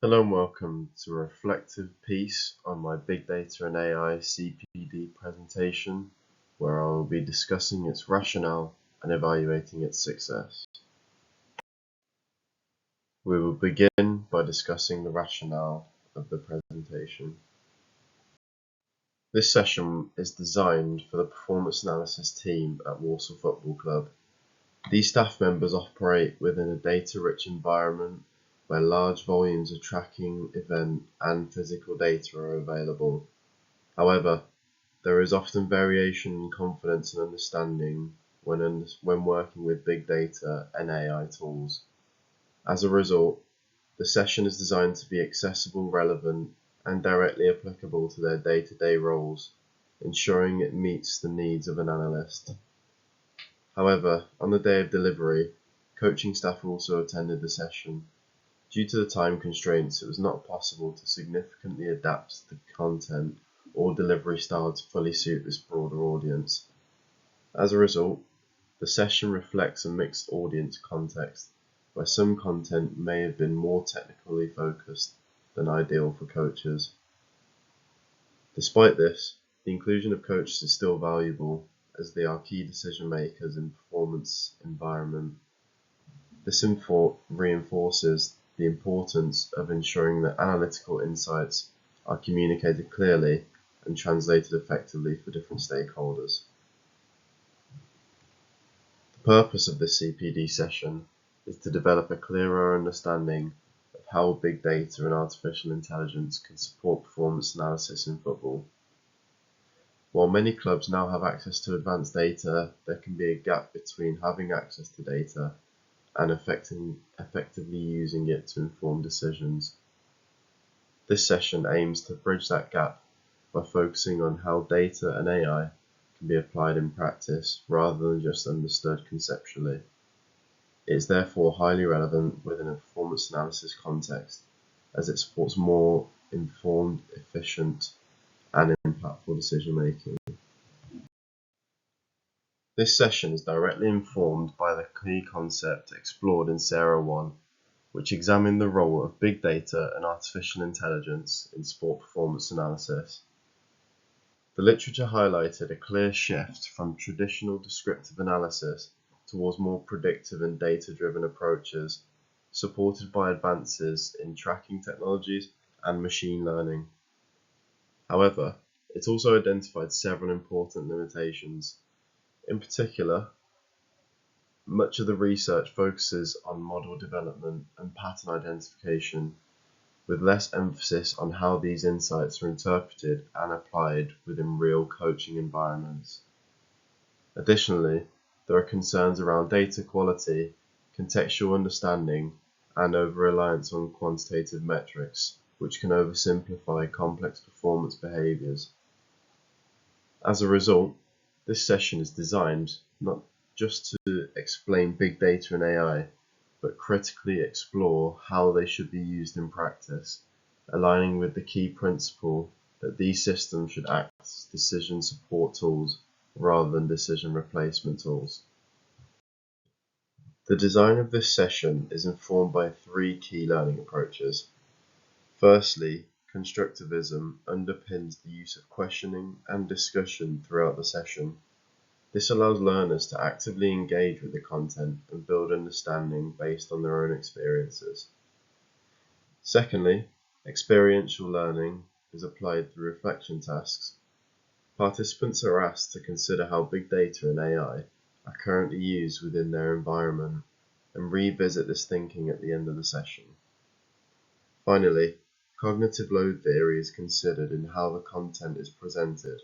Hello and welcome to a reflective piece on my Big Data and AI CPD presentation, where I will be discussing its rationale and evaluating its success. We will begin by discussing the rationale of the presentation. This session is designed for the performance analysis team at Walsall Football Club. These staff members operate within a data-rich environment where large volumes of tracking, event, and physical data are available. However, there is often variation in confidence and understanding when working with big data and AI tools. As a result, the session is designed to be accessible, relevant, and directly applicable to their day-to-day roles, ensuring it meets the needs of an analyst. However, on the day of delivery, coaching staff also attended the session. Due to the time constraints, it was not possible to significantly adapt the content or delivery style to fully suit this broader audience. As a result, the session reflects a mixed audience context, where some content may have been more technically focused than ideal for coaches. Despite this, the inclusion of coaches is still valuable, as they are key decision makers in performance environment. This reinforces the importance of ensuring that analytical insights are communicated clearly and translated effectively for different stakeholders. The purpose of this CPD session is to develop a clearer understanding of how big data and artificial intelligence can support performance analysis in football. While many clubs now have access to advanced data, there can be a gap between having access to data and effectively using it to inform decisions. This session aims to bridge that gap by focusing on how data and AI can be applied in practice rather than just understood conceptually. It is therefore highly relevant within a performance analysis context, as it supports more informed, efficient, and impactful decision making. This session is directly informed by the key concept explored in SARA 1, which examined the role of big data and artificial intelligence in sport performance analysis. The literature highlighted a clear shift from traditional descriptive analysis towards more predictive and data-driven approaches, supported by advances in tracking technologies and machine learning. However, it also identified several important limitations. In particular, much of the research focuses on model development and pattern identification, with less emphasis on how these insights are interpreted and applied within real coaching environments. Additionally, there are concerns around data quality, contextual understanding, and over-reliance on quantitative metrics, which can oversimplify complex performance behaviors. As a result, this session is designed not just to explain big data and AI, but critically explore how they should be used in practice, aligning with the key principle that these systems should act as decision support tools rather than decision replacement tools. The design of this session is informed by three key learning approaches. Firstly, constructivism underpins the use of questioning and discussion throughout the session. This allows learners to actively engage with the content and build understanding based on their own experiences. Secondly, experiential learning is applied through reflection tasks. Participants are asked to consider how big data and AI are currently used within their environment and revisit this thinking at the end of the session. Finally, cognitive load theory is considered in how the content is presented.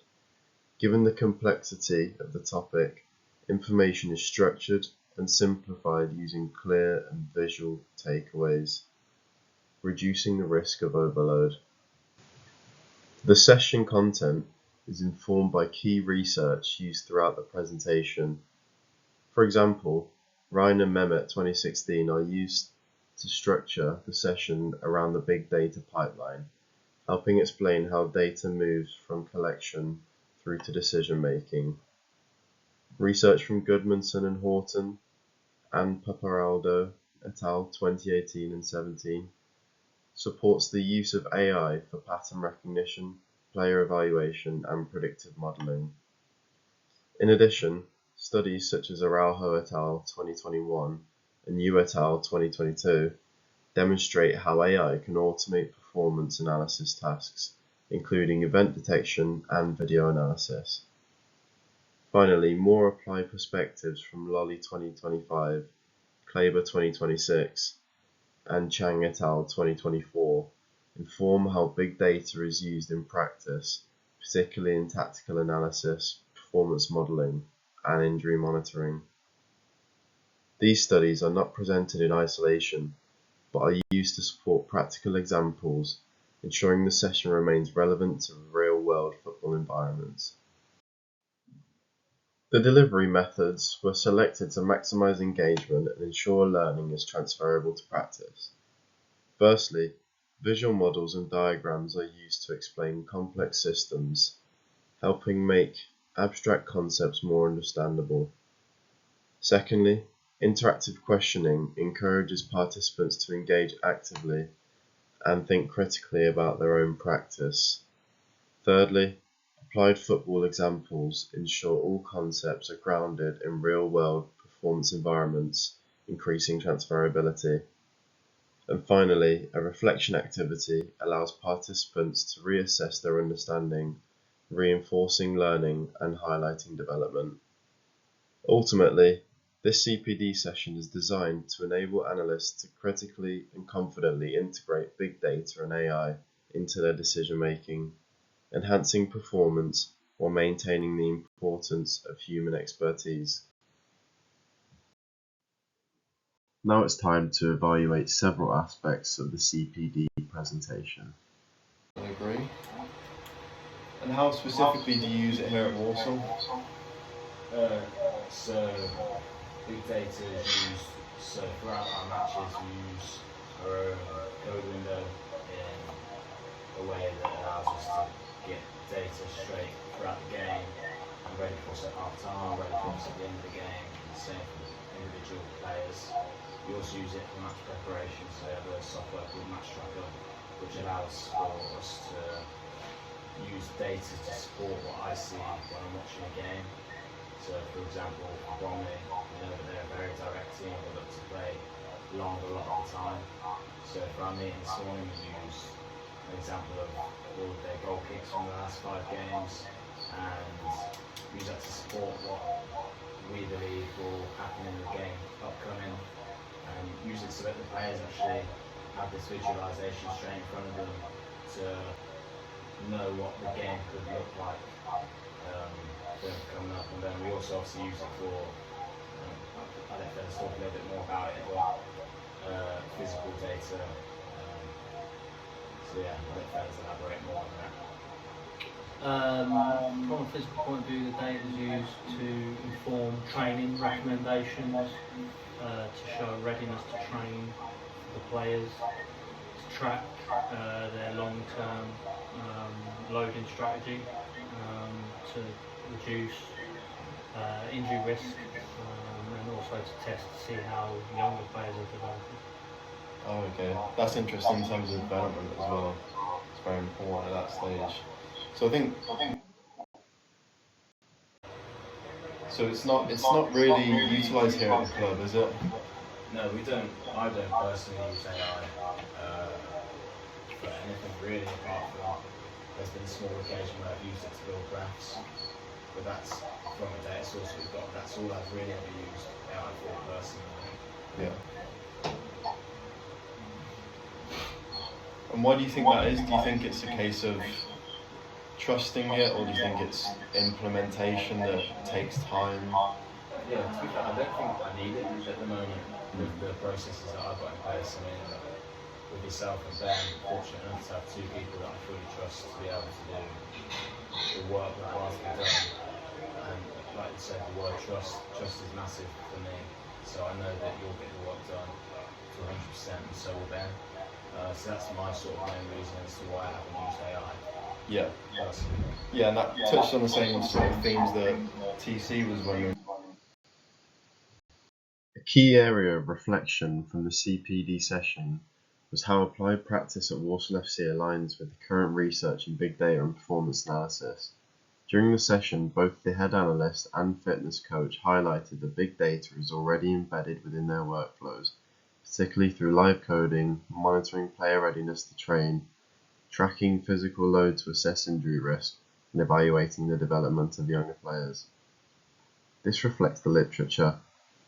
Given the complexity of the topic, information is structured and simplified using clear and visual takeaways, reducing the risk of overload. The session content is informed by key research used throughout the presentation. For example, Ryan and Mehmet 2016 are used to structure the session around the big data pipeline, helping explain how data moves from collection through to decision making. Research from Goodmanson and Horton and Paparaldo et al. 2018 and 17 supports the use of AI for pattern recognition, player evaluation, and predictive modeling. In addition, studies such as Araujo et al. 2021 and Yu et al. 2022 demonstrate how AI can automate performance analysis tasks, including event detection and video analysis. Finally, more applied perspectives from Lolly 2025, Kleber 2026, and Chang et al. 2024 inform how big data is used in practice, particularly in tactical analysis, performance modeling, and injury monitoring. These studies are not presented in isolation, but are used to support practical examples, ensuring the session remains relevant to real-world football environments. The delivery methods were selected to maximize engagement and ensure learning is transferable to practice. Firstly, visual models and diagrams are used to explain complex systems, helping make abstract concepts more understandable. Secondly, interactive questioning encourages participants to engage actively and think critically about their own practice. Thirdly, applied football examples ensure all concepts are grounded in real-world performance environments, increasing transferability. And finally, a reflection activity allows participants to reassess their understanding, reinforcing learning and highlighting development. Ultimately, this CPD session is designed to enable analysts to critically and confidently integrate big data and AI into their decision-making, enhancing performance while maintaining the importance of human expertise. Now it's time to evaluate several aspects of the CPD presentation. I agree. And how specifically do you use it here at Warsaw? So big data is used, so throughout our matches we use our own code window in a way that allows us to get data straight throughout the game and ready for us at half time, ready for us at the end of the game, and the same for individual players. We also use it for match preparation, so we have a software called Match Tracker, which allows for us to use data to support what I see when I'm watching a game. So, for example, Bromley, we know that they're a very direct team that look to play long a lot of the time. So, for our meeting this morning, we used an example of all of their goal kicks from the last 5 games and use that to support what we believe will happen in the game upcoming, and use it so that the players actually have this visualization straight in front of them to know what the game could look like coming up. And then we also obviously use it for, I'll let Dennis talk a little bit more about it, but physical data. So yeah, I'll let Dennis elaborate more on that. From a physical point of view, the data is used to inform training recommendations, to show readiness to train the players, to track their long-term loading strategy, to reduce injury risk, and also to test to see how younger players are developing. Oh, okay. That's interesting in terms of development as well. It's very important at that stage. So I think it's not really utilised here at the club, is it? No, we don't. I don't personally use AI for anything really, apart from there's been a small occasion where I've used it to build graphs, but that's from a data source we've got. That's all I've really ever used AI for personally. Yeah. And why do you think that is? Do you think it's a case of trusting it, or do you think it's implementation that takes time? Yeah, to be fair, I don't think I need it at the moment with the processes that I've got in place. I mean, with yourself and Ben, fortunate enough to have two people that I fully trust to be able to do the work that needs to be done. And like you said, the word trust is massive for me. So I know that you'll get the work done to 100%, and so will Ben. So that's my sort of main reason as to why I haven't used AI. Yeah. Personally. Yeah, and that touched on the same sort of themes that TC was running. A key area of reflection from the CPD session was how applied practice at Walsall FC aligns with the current research in big data and performance analysis. During the session, both the head analyst and fitness coach highlighted that big data is already embedded within their workflows, particularly through live coding, monitoring player readiness to train, tracking physical load to assess injury risk, and evaluating the development of younger players. This reflects the literature,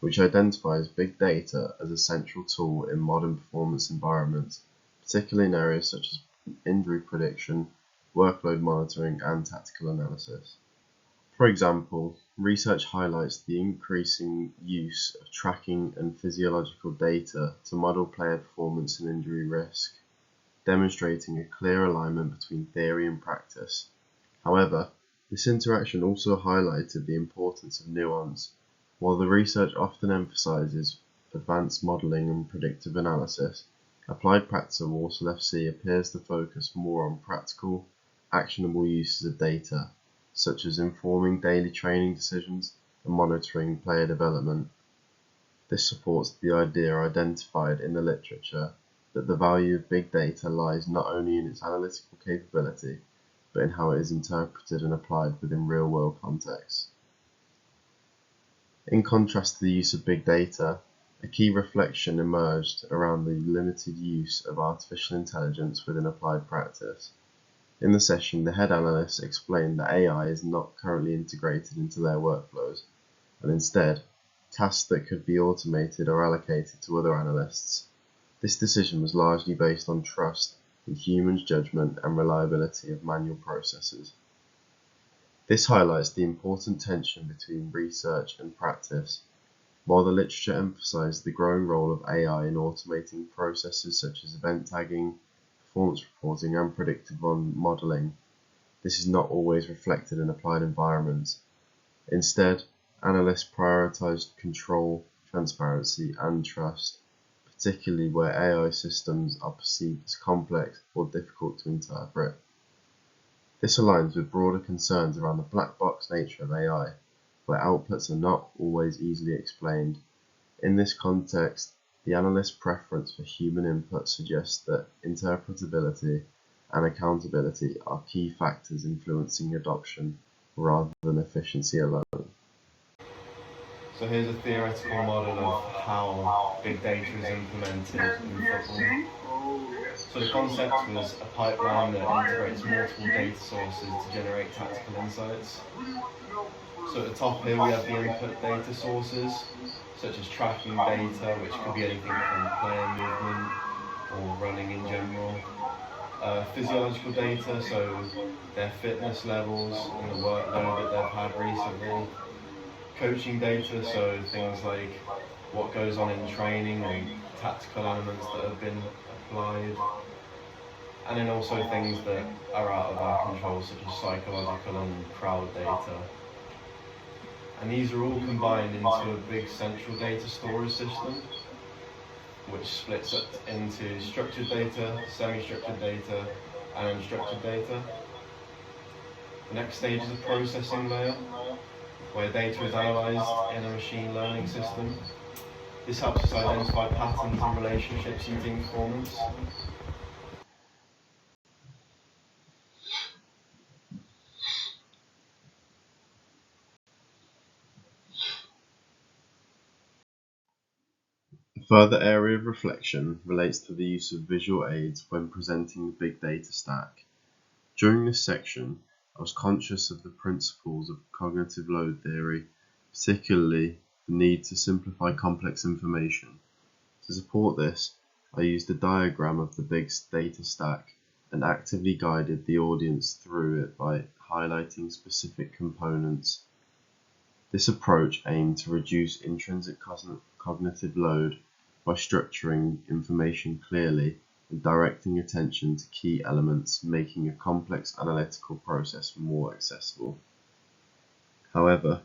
which identifies big data as a central tool in modern performance environments, particularly in areas such as injury prediction, workload monitoring, and tactical analysis. For example, research highlights the increasing use of tracking and physiological data to model player performance and injury risk, demonstrating a clear alignment between theory and practice. However, this interaction also highlighted the importance of nuance. While the research often emphasizes advanced modeling and predictive analysis, applied practice at Walsall FC appears to focus more on practical, actionable uses of data, such as informing daily training decisions and monitoring player development. This supports the idea identified in the literature that the value of big data lies not only in its analytical capability, but in how it is interpreted and applied within real-world contexts. In contrast to the use of big data, a key reflection emerged around the limited use of artificial intelligence within applied practice. In the session, the head analyst explained that AI is not currently integrated into their workflows, and instead, tasks that could be automated are allocated to other analysts. This decision was largely based on trust in humans' judgment and reliability of manual processes. This highlights the important tension between research and practice. While the literature emphasized the growing role of AI in automating processes such as event tagging, performance reporting, and predictive modeling, this is not always reflected in applied environments. Instead, analysts prioritized control, transparency, and trust, particularly where AI systems are perceived as complex or difficult to interpret. This aligns with broader concerns around the black box nature of AI, where outputs are not always easily explained. In this context, the analyst's preference for human input suggests that interpretability and accountability are key factors influencing adoption rather than efficiency alone. So here's a theoretical model of how big data is implemented in football. So the concept was a pipeline that integrates multiple data sources to generate tactical insights. So at the top here we have the input data sources, such as tracking data, which could be anything from player movement or running in general. Physiological data, so their fitness levels and the workload that they've had recently. Coaching data, so things like what goes on in training and tactical elements that have been applied. And then also things that are out of our control, such as psychological and crowd data. And these are all combined into a big central data storage system, which splits up into structured data, semi-structured data, and unstructured data. The next stage is a processing layer, where data is analysed in a machine learning system. This helps us identify patterns and relationships in team performance. A further area of reflection relates to the use of visual aids when presenting the big data stack. During this section, I was conscious of the principles of cognitive load theory, particularly the need to simplify complex information. To support this, I used a diagram of the big data stack and actively guided the audience through it by highlighting specific components. This approach aimed to reduce intrinsic cognitive load by structuring information clearly and directing attention to key elements, making a complex analytical process more accessible. However,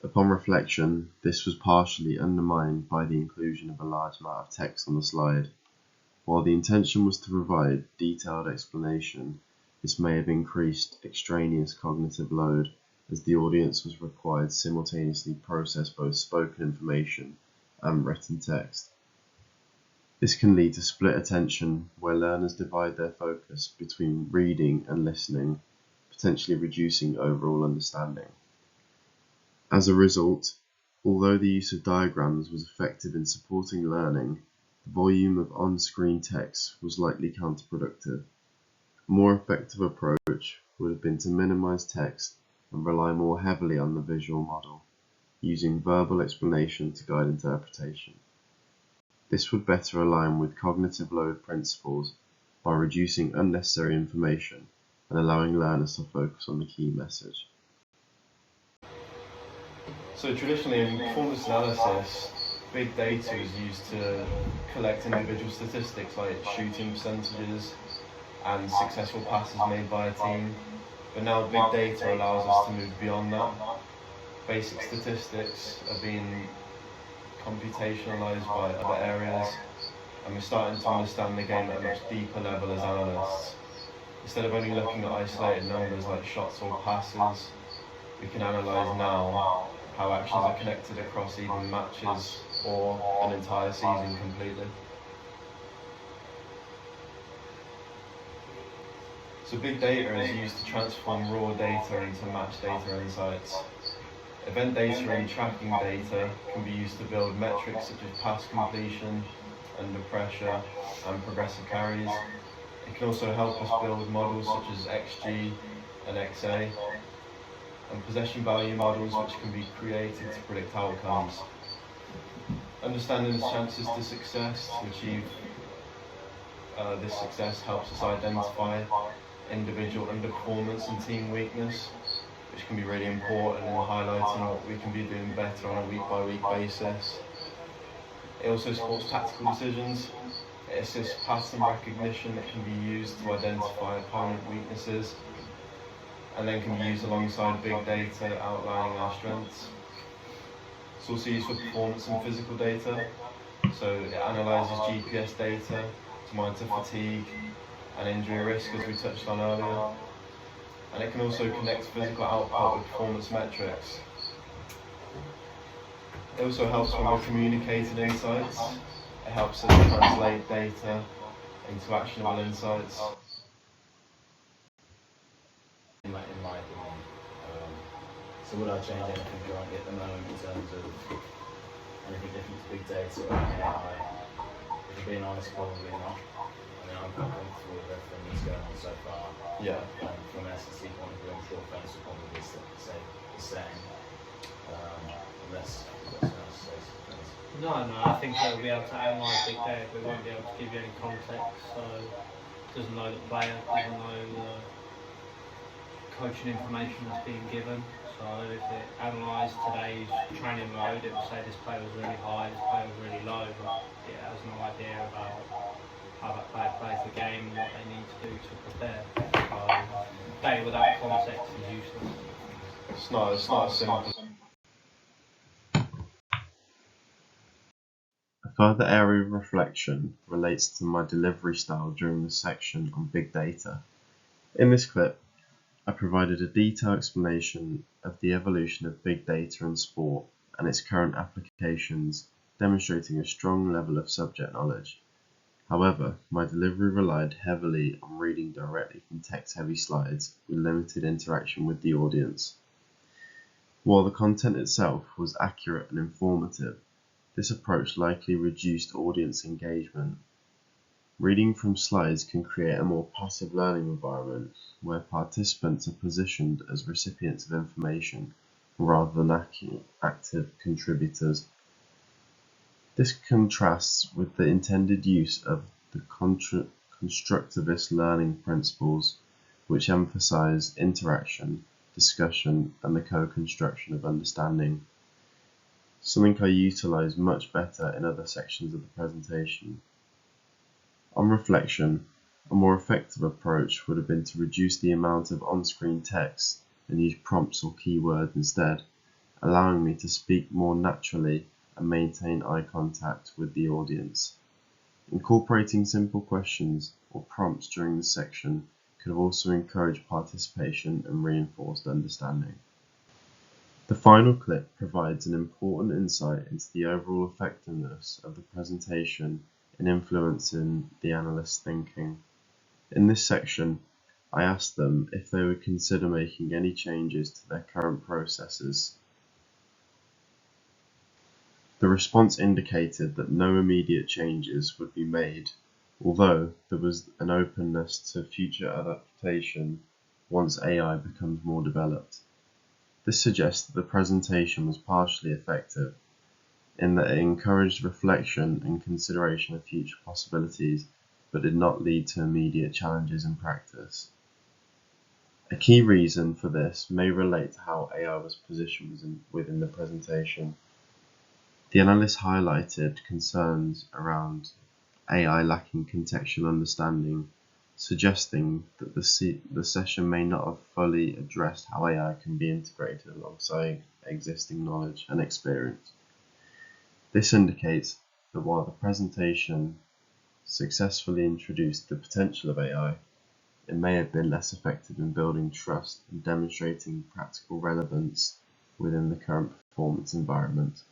upon reflection, this was partially undermined by the inclusion of a large amount of text on the slide. While the intention was to provide detailed explanation, this may have increased extraneous cognitive load, as the audience was required to simultaneously process both spoken information and written text. This can lead to split attention, where learners divide their focus between reading and listening, potentially reducing overall understanding. As a result, although the use of diagrams was effective in supporting learning, the volume of on-screen text was likely counterproductive. A more effective approach would have been to minimize text and rely more heavily on the visual model, using verbal explanation to guide interpretation. This would better align with cognitive load principles by reducing unnecessary information and allowing learners to focus on the key message. So traditionally in performance analysis, big data is used to collect individual statistics like shooting percentages and successful passes made by a team. But now big data allows us to move beyond that. Basic statistics are being computationalized by other areas, and we're starting to understand the game at a much deeper level as analysts. Instead of only looking at isolated numbers like shots or passes, we can analyse now how actions are connected across even matches or an entire season completely. So big data is used to transform raw data into match data insights. Event data and tracking data can be used to build metrics such as pass completion, under pressure, and progressive carries. It can also help us build models such as XG and XA, and possession value models which can be created to predict outcomes. Understanding the chances to success to achieve this success helps us identify individual underperformance and team weakness, which can be really important in highlighting what we can be doing better on a week-by-week basis. It also supports tactical decisions. It assists pattern recognition that can be used to identify opponent weaknesses, and then can be used alongside big data outlining our strengths. It's also used for performance and physical data. So it analyses GPS data to monitor fatigue and injury risk, as we touched on earlier. And it can also connect physical output with performance metrics. It also helps when we're communicating insights. It helps us translate data into actionable insights. In my opinion. So would I change anything currently at the moment in terms of anything different to big data or AI? If I'm being honest, probably not. I mean, I'm quite comfortable with everything that's going on so far. Yeah. From an SEC point of view, I'm sure fans will probably be the same. Unless you've got something else to say. No, I think they'll be able to analyse big data, but we won't be able to give you any context. So, doesn't know the player, doesn't know the coaching information that's being given. So, if it analysed today's training load, it would say this player was really high, this player was really low, but it has no idea about how that player plays the game and what they need to do to prepare. So, data without context is useless. It's not as simple. A further area of reflection relates to my delivery style during the section on big data. In this clip, I provided a detailed explanation of the evolution of big data in sport and its current applications, demonstrating a strong level of subject knowledge. However, my delivery relied heavily on reading directly from text-heavy slides with limited interaction with the audience. While the content itself was accurate and informative, this approach likely reduced audience engagement. Reading from slides can create a more passive learning environment where participants are positioned as recipients of information rather than active contributors. This contrasts with the intended use of the constructivist learning principles, which emphasize interaction, discussion, and the co-construction of understanding, something I utilize much better in other sections of the presentation. On reflection, a more effective approach would have been to reduce the amount of on-screen text and use prompts or keywords instead, allowing me to speak more naturally and maintain eye contact with the audience. Incorporating simple questions or prompts during the section could have also encouraged participation and reinforced understanding. The final clip provides an important insight into the overall effectiveness of the presentation in influencing the analyst's thinking. In this section, I asked them if they would consider making any changes to their current processes. The response indicated that no immediate changes would be made, although there was an openness to future adaptation once AI becomes more developed. This suggests that the presentation was partially effective, in that it encouraged reflection and consideration of future possibilities, but did not lead to immediate challenges in practice. A key reason for this may relate to how AI was positioned within the presentation. The analyst highlighted concerns around AI lacking contextual understanding, suggesting that the session may not have fully addressed how AI can be integrated alongside existing knowledge and experience. This indicates that while the presentation successfully introduced the potential of AI, it may have been less effective in building trust and demonstrating practical relevance within the current performance environment.